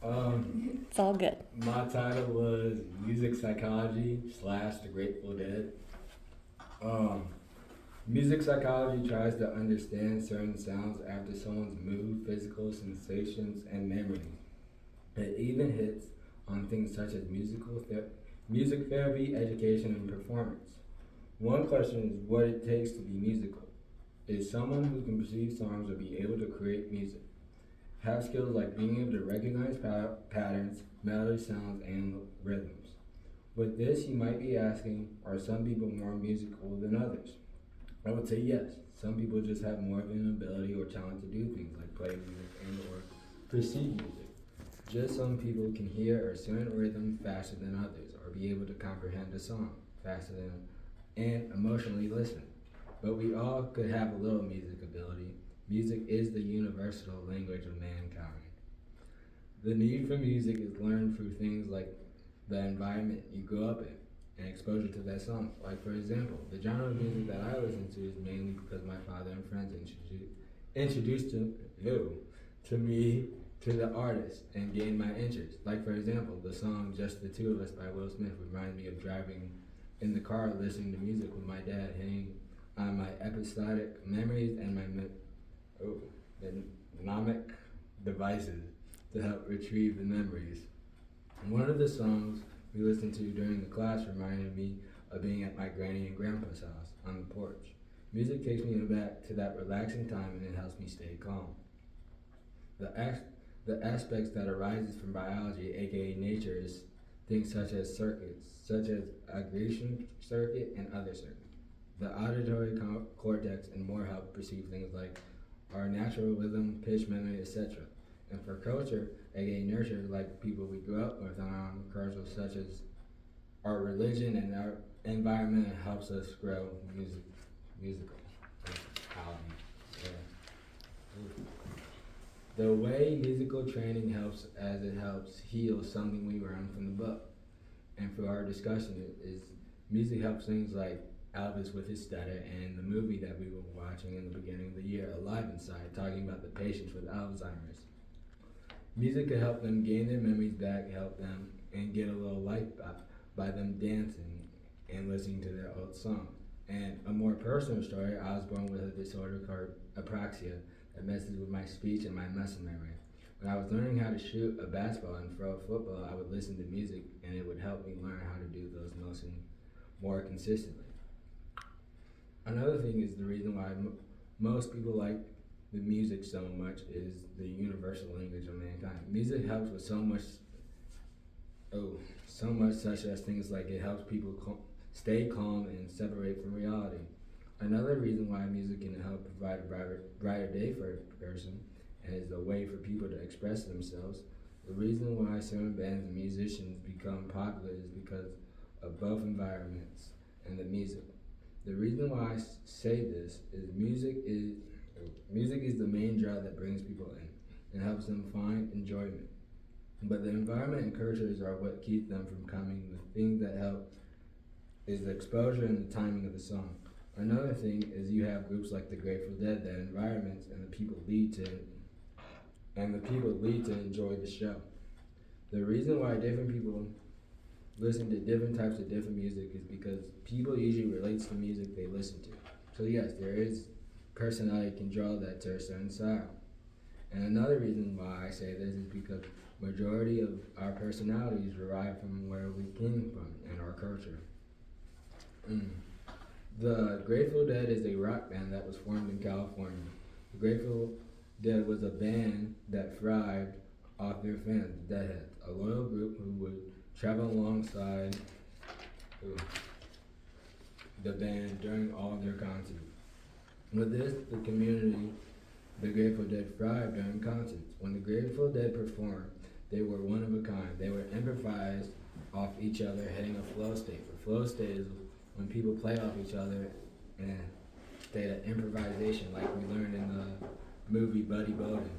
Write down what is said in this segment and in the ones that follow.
It's all good. My title was Music Psychology slash The Grateful Dead. Um, Music psychology tries to understand certain sounds after someone's mood, physical sensations, and memories. It even hits on things such as music therapy, education, and performance. One question is what it takes to be musical. Is someone who can perceive songs or be able to create music. Have skills like being able to recognize patterns, melody sounds, and rhythms. With this, you might be asking, are some people more musical than others? I would say yes. Some people just have more of an ability or talent to do things like play music and or perceive music. Just some people can hear a certain rhythm faster than others or be able to comprehend a song faster than and emotionally listen. But we all could have a little music ability. Music is the universal language of mankind. The need for music is learned through things like the environment you grew up in and exposure to that song. Like for example, the genre of music that I listen to is mainly because my father and friends introduced to me to the artist and gained my interest. Like for example, the song "Just the Two of Us" by Will Smith reminded me of driving in the car listening to music with my dad, hitting on my episodic memories and oh, the mnemonic devices to help retrieve the memories. One of the songs we listened to during the class reminded me of being at my granny and grandpa's house on the porch. Music takes me back to that relaxing time and it helps me stay calm. The aspects that arises from biology, aka nature, is things such as circuits, such as aggregation circuit and other circuits. The auditory cortex and more help perceive things like our natural rhythm, pitch, memory, etc. And for culture, aka nurture, like people we grew up with on cultures such as our religion and our environment helps us grow musical. Yeah. The way musical training helps as it helps heal something we learned from the book. And for our discussion is music helps things like Elvis with his stutter and the movie that we were watching in the beginning of the year, Alive Inside, talking about the patients with Alzheimer's. Music could help them gain their memories back, help them and get a little life back by them dancing and listening to their old songs. And a more personal story, I was born with a disorder called apraxia that messes with my speech and my muscle memory. When I was learning how to shoot a basketball and throw a football, I would listen to music and it would help me learn how to do those motions more consistently. Another thing is the reason why most people like the music so much is the universal language of mankind. Music helps with so much such as things like it helps people stay calm and separate from reality. Another reason why music can help provide a brighter day for a person and is a way for people to express themselves. The reason why certain bands and musicians become popular is because of both environments and the music. The reason why say this is music is the main draw that brings people in and helps them find enjoyment. But the environment and cultures are what keep them from coming. The thing that help is the exposure and the timing of the song. Another thing is you have groups like the Grateful Dead, that environments and the people lead to enjoy the show. The reason why different people listen to different types of different music is because people usually relates to music they listen to. So yes, there is personality can draw that to a certain style. And another reason why I say this is because majority of our personalities derive from where we came from and our culture. The Grateful Dead is a rock band that was formed in California. The Grateful Dead was a band that thrived off their fans, the Deadheads, a loyal group who would travel alongside the band during all their concerts. With this, the community, the Grateful Dead thrived during concerts. When the Grateful Dead performed, they were one of a kind. They were improvised off each other, hitting a flow state. The flow state is when people play off each other in a state of improvisation, like we learned in the movie Buddy Bowden.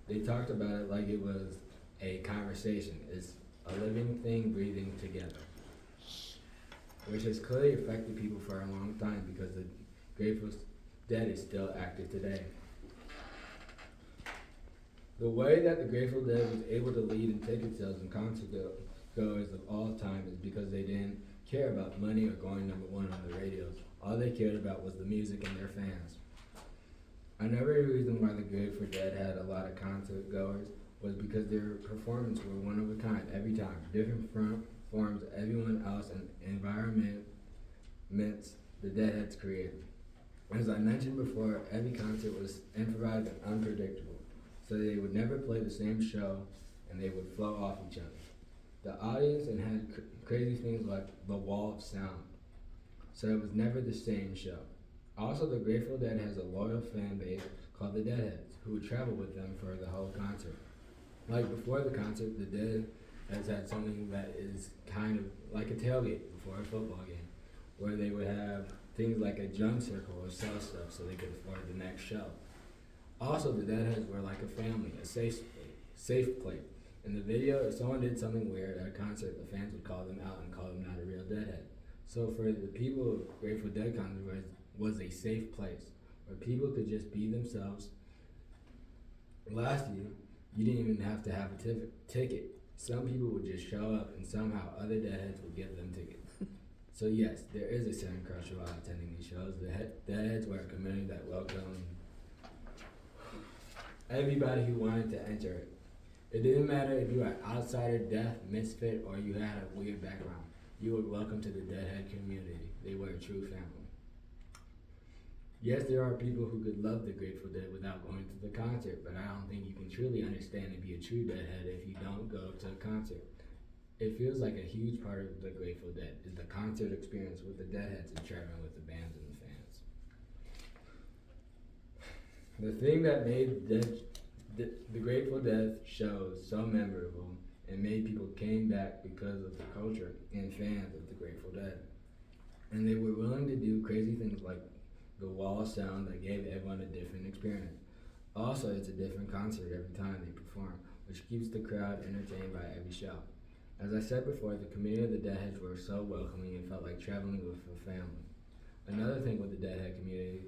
They talked about it like it was a conversation. It's a living thing breathing together, which has clearly affected people for a long time because the Grateful Dead is still active today. The way that the Grateful Dead was able to lead in ticket sales and concert goers of all time is because they didn't care about money or going number one on the radios. All they cared about was the music and their fans. Another reason why the Grateful Dead had a lot of concert goers was because their performances were one of a kind every time, different from forms everyone else and environments the Deadheads created. As I mentioned before, every concert was improvised and unpredictable, so they would never play the same show and they would flow off each other. The audience and had crazy things like the wall of sound, so it was never the same show. Also, the Grateful Dead has a loyal fan base called the Deadheads, who would travel with them for the whole concert. Like before the concert, the Deadheads had something that is kind of like a tailgate before a football game, where they would have things like a drum circle or sell stuff so they could afford the next show. Also, the Deadheads were like a family, a safe place. In the video, if someone did something weird at a concert, the fans would call them out and call them not a real Deadhead. So for the people, Grateful Dead concert was a safe place where people could just be themselves. Lastly, you didn't even have to have a ticket. Some people would just show up and somehow other Deadheads would give them tickets. So yes, there is a certain culture while attending these shows. The Deadheads were a community that welcomed everybody who wanted to enter it. It didn't matter if you were an outsider, deaf, misfit, or you had a weird background. You were welcome to the Deadhead community. They were a true family. Yes, there are people who could love the Grateful Dead without going to the concert, but I don't think you can truly understand and be a true Deadhead if you don't go to a concert. It feels like a huge part of the Grateful Dead is the concert experience with the Deadheads and traveling with the bands and the fans. The thing that made the Grateful Dead shows so memorable and made people came back because of the culture and fans of the Grateful Dead. And they were willing to do crazy things like the wall of sound that gave everyone a different experience. Also, it's a different concert every time they perform, which keeps the crowd entertained by every show. As I said before, the community of the Deadheads were so welcoming and felt like traveling with a family. Another thing with the Deadhead community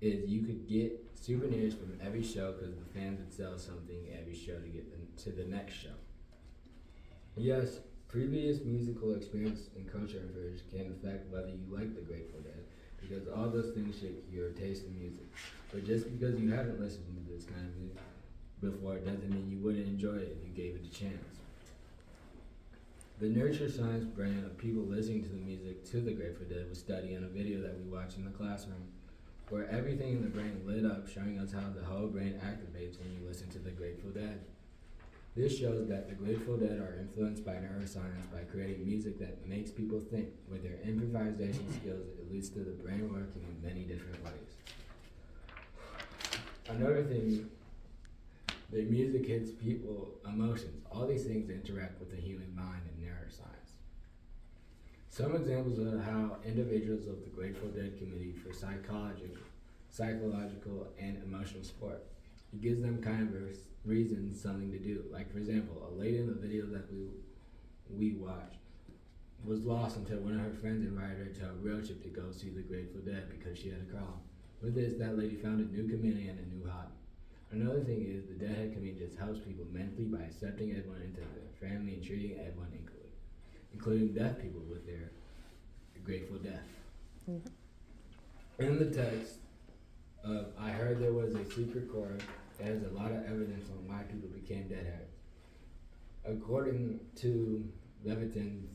is you could get souvenirs from every show because the fans would sell something every show to get them to the next show. Yes, previous musical experience and culture influence can affect whether you like the Grateful Dead because all those things shape your taste in music. But just because you haven't listened to this kind of music before doesn't mean you wouldn't enjoy it if you gave it a chance. The Nurture Science brand of people listening to the music to the Grateful Dead was studied in a video that we watched in the classroom, where everything in the brain lit up, showing us how the whole brain activates when you listen to the Grateful Dead. This shows that the Grateful Dead are influenced by neuroscience by creating music that makes people think. With their improvisation skills, it leads to the brain working in many different ways. Another thing, the music hits people emotions. All these things interact with the human mind and neuroscience. Some examples of how individuals of the Grateful Dead community for psychological and emotional support. It gives them kind of a reason, something to do. Like for example, a lady in the video that we watched was lost until one of her friends invited her to a road trip to go see the Grateful Dead because she had a problem. With this, that lady found a new community and a new hobby. Another thing is the Deadhead community just helps people mentally by accepting everyone into their family and treating everyone equally, including deaf people with their Grateful Deaf. In the text of I heard there was a secret chord that has a lot of evidence on why people became Deadheads. According to Levitin's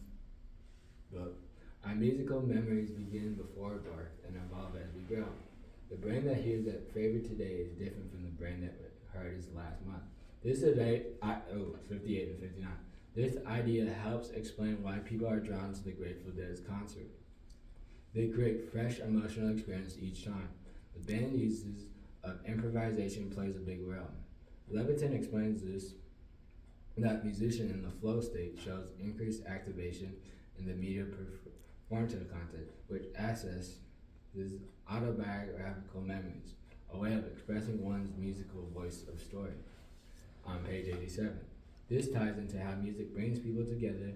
book, our musical memories begin before birth and evolve as we grow. The brain that hears that favorite today is different from the brain that heard his last month. This today, 58 and 59. This idea helps explain why people are drawn to the Grateful Dead's concert. They create fresh emotional experience each time. The band uses of improvisation plays a big role. Levitin explains this, that musician in the flow state shows increased activation in the media performative content, which accesses autobiographical memories, a way of expressing one's musical voice of story. On page 87. This ties into how music brings people together.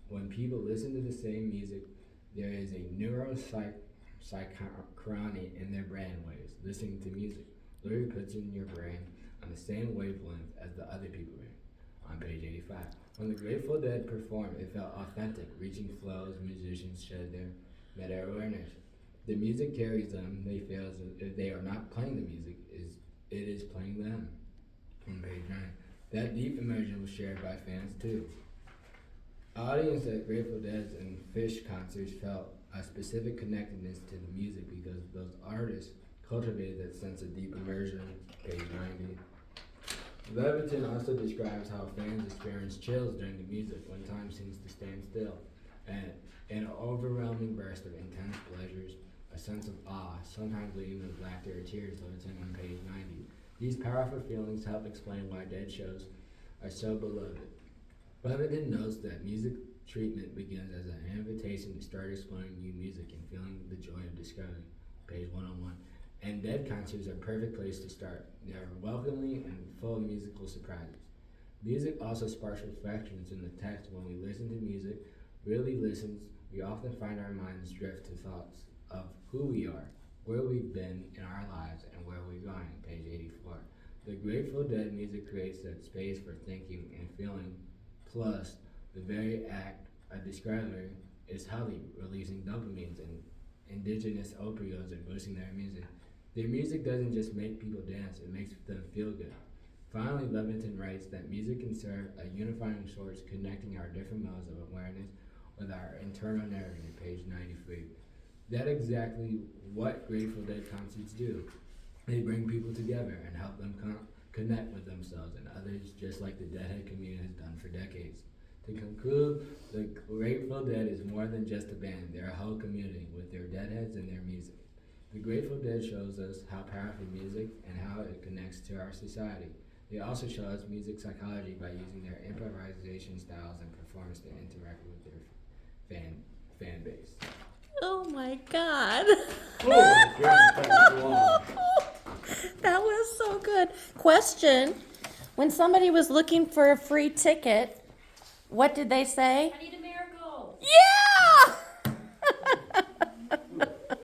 When people listen to the same music, there is a neurosynchrony in their brain waves. Listening to music literally puts in your brain on the same wavelength as the other people were. On page 85. When the Grateful Dead performed, it felt authentic, reaching flows musicians shed their meta-awareness. The music carries them. They feel as if they are not playing the music, it is playing them. On page 9. That deep immersion was shared by fans too. Audience at Grateful Dead and Phish concerts felt a specific connectedness to the music because those artists cultivated that sense of deep immersion. Page 90. Levitin also describes how fans experience chills during the music when time seems to stand still, and an overwhelming burst of intense pleasures, a sense of awe, sometimes leading to laughter or tears. Levitin on page 90. These powerful feelings help explain why Dead shows are so beloved. Levitin notes that music treatment begins as an invitation to start exploring new music and feeling the joy of discovery. Page 101. And Dead concerts are a perfect place to start. They are welcoming and full of musical surprises. Music also sparks reflections in the text. When we listen to music, really listens, we often find our minds drift to thoughts of who we are, where we've been in our lives, and where we're going. Page 84. The Grateful Dead music creates that space for thinking and feeling, plus the very act of describing is healthy, releasing dopamines and indigenous opioids and boosting their music. Their music doesn't just make people dance, it makes them feel good. Finally, Levitin writes that music can serve a unifying source connecting our different modes of awareness with our internal narrative. Page 93. That's exactly what Grateful Dead concerts do. They bring people together and help them connect with themselves and others, just like the Deadhead community has done for decades. To conclude, the Grateful Dead is more than just a band. They're a whole community with their Deadheads and their music. The Grateful Dead shows us how powerful music and how it connects to our society. They also show us music psychology by using their improvisation styles and performance to interact with their fan base. Oh my God. Oh, yeah, That was so good. Question. When somebody was looking for a free ticket, what did they say? I need a miracle. Yeah!